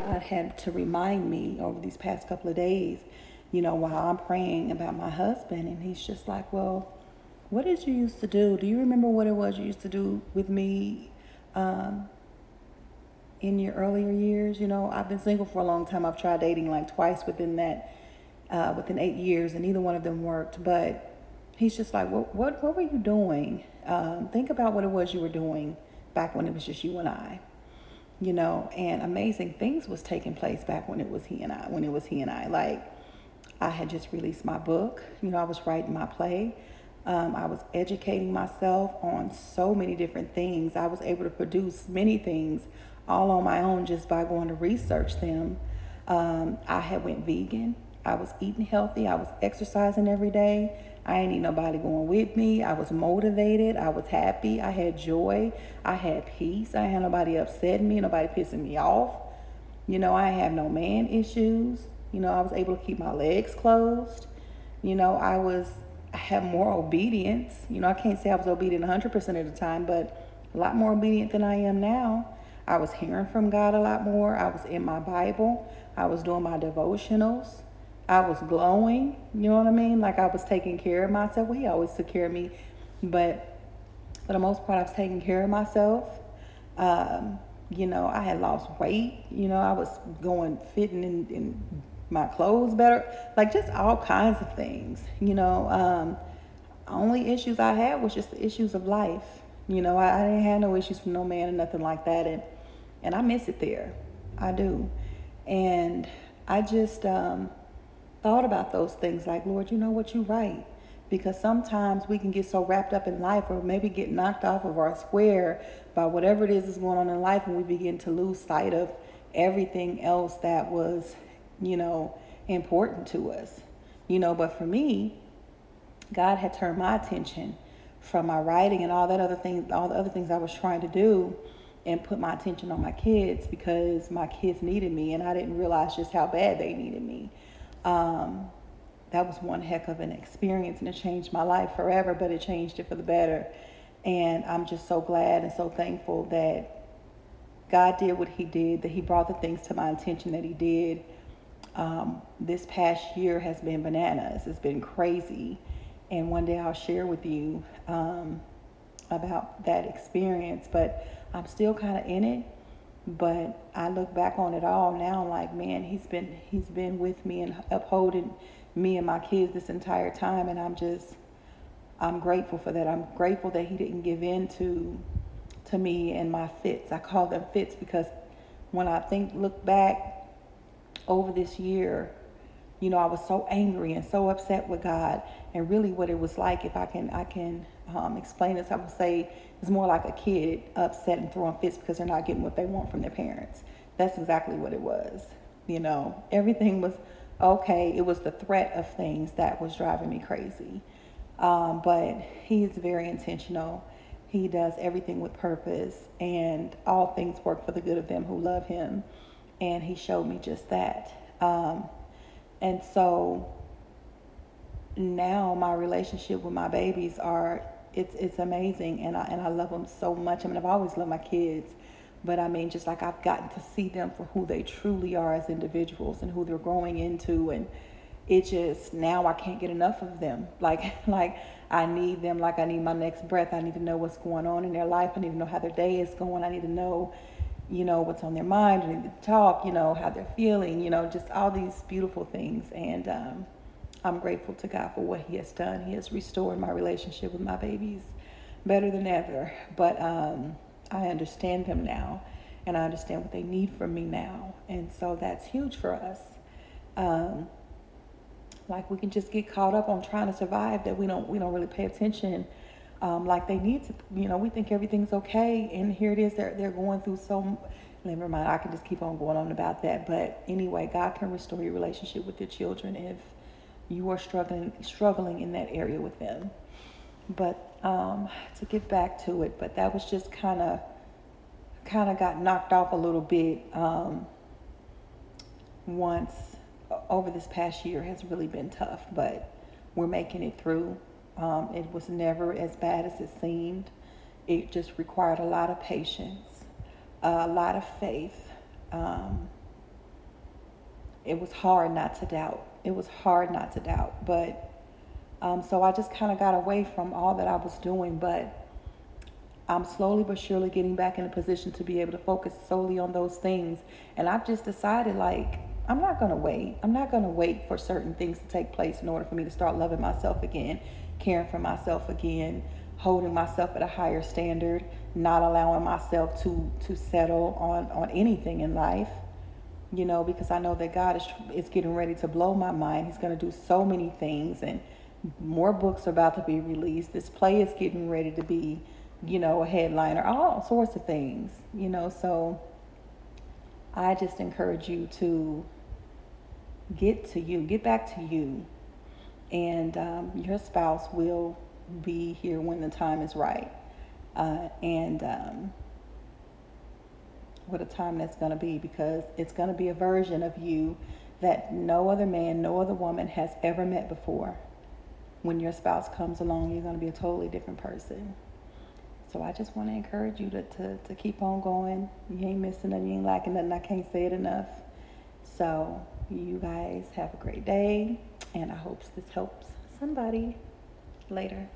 God had to remind me over these past couple of days, while I'm praying about my husband. And he's just like, well, what did you used to do? Do you remember what it was you used to do with me um, in your earlier years? I've been single for a long time. I've tried dating like twice within 8 years, and neither one of them worked. But he's just like, what were you doing? Think about what it was you were doing back when it was just you and I. And amazing things was taking place back when it was he and I. Like, I had just released my book. I was writing my play. I was educating myself on so many different things. I was able to produce many things all on my own just by going to research them. I had went vegan. I was eating healthy. I was exercising every day. I ain't need nobody going with me. I was motivated. I was happy. I had joy. I had peace. I had nobody upsetting me, nobody pissing me off. I have no man issues. I was able to keep my legs closed. I had more obedience. I can't say I was obedient 100% of the time, but a lot more obedient than I am now. I was hearing from God a lot more. I was in my Bible. I was doing my devotionals. I was glowing, you know what I mean? Like, I was taking care of myself. Well, he always took care of me, but for the most part, I was taking care of myself. I had lost weight. I was fitting in my clothes better, like just all kinds of things. Only issues I had was just the issues of life. I didn't have no issues from no man or nothing like that, and I miss it there. I do, and I just thought about those things, like, Lord, you know what, you're right. Because sometimes we can get so wrapped up in life, or maybe get knocked off of our square by whatever it is going on in life, and we begin to lose sight of everything else that was, important to us. But for me, God had turned my attention from my writing and all the other things I was trying to do, and put my attention on my kids, because my kids needed me, and I didn't realize just how bad they needed me. Um, that was one heck of an experience, and it changed my life forever, but it changed it for the better. And I'm just so glad and so thankful that God did what he did, that he brought the things to my attention that he did. This past year has been bananas. It's been crazy. And one day I'll share with you about that experience, but I'm still kind of in it. But I look back on it all now, like, man, he's been with me and upholding me and my kids this entire time, and I'm grateful for that. I'm grateful that he didn't give in to me and my fits. I call them fits because when I look back over this year, I was so angry and so upset with God. And really what it was like, if I can explain this, I would say it's more like a kid upset and throwing fits because they're not getting what they want from their parents. That's exactly what it was. Everything was okay. It was the threat of things that was driving me crazy. But he is very intentional. He does everything with purpose, and all things work for the good of them who love him. And he showed me just that. And so now my relationship with my babies it's amazing, and I love them so much. I mean, I've always loved my kids, but I mean, just like, I've gotten to see them for who they truly are as individuals and who they're growing into, and it just, now I can't get enough of them. Like I need them, like I need my next breath. I need to know what's going on in their life. I need to know how their day is going. I need to know, what's on their mind. I need to talk, how they're feeling, just all these beautiful things. And I'm grateful to God for what he has done. He has restored my relationship with my babies better than ever. But I understand them now, and I understand what they need from me now. And so that's huge for us. Like, we can just get caught up on trying to survive, that we don't really pay attention like they need to. We think everything's okay, and here it is, they're going through so. Never mind, I can just keep on going on about that. But anyway, God can restore your relationship with your children if you are struggling in that area with them. But to get back to it, but that was just kind of got knocked off a little bit once. Over this past year has really been tough, but we're making it through. It was never as bad as it seemed. It just required a lot of patience, a lot of faith, it was hard not to doubt. It was hard not to doubt. But so I just kind of got away from all that I was doing. But I'm slowly but surely getting back in a position to be able to focus solely on those things. And I've just decided, like, I'm not going to wait. I'm not going to wait for certain things to take place in order for me to start loving myself again, caring for myself again, holding myself at a higher standard, not allowing myself to settle on anything in life. You know, because I know that God is getting ready to blow my mind. He's going to do so many things, and more books are about to be released. This play is getting ready to be, you know, a headliner, all sorts of things, you know. So I just encourage you to get back to you, and your spouse will be here when the time is right. And what a time that's going to be, because it's going to be a version of you that no other man, no other woman has ever met before. When your spouse comes along, you're going to be a totally different person. So I just want to encourage you to keep on going. You ain't missing nothing, you ain't lacking nothing. I can't say it enough. So you guys have a great day, and I hope this helps somebody. Later.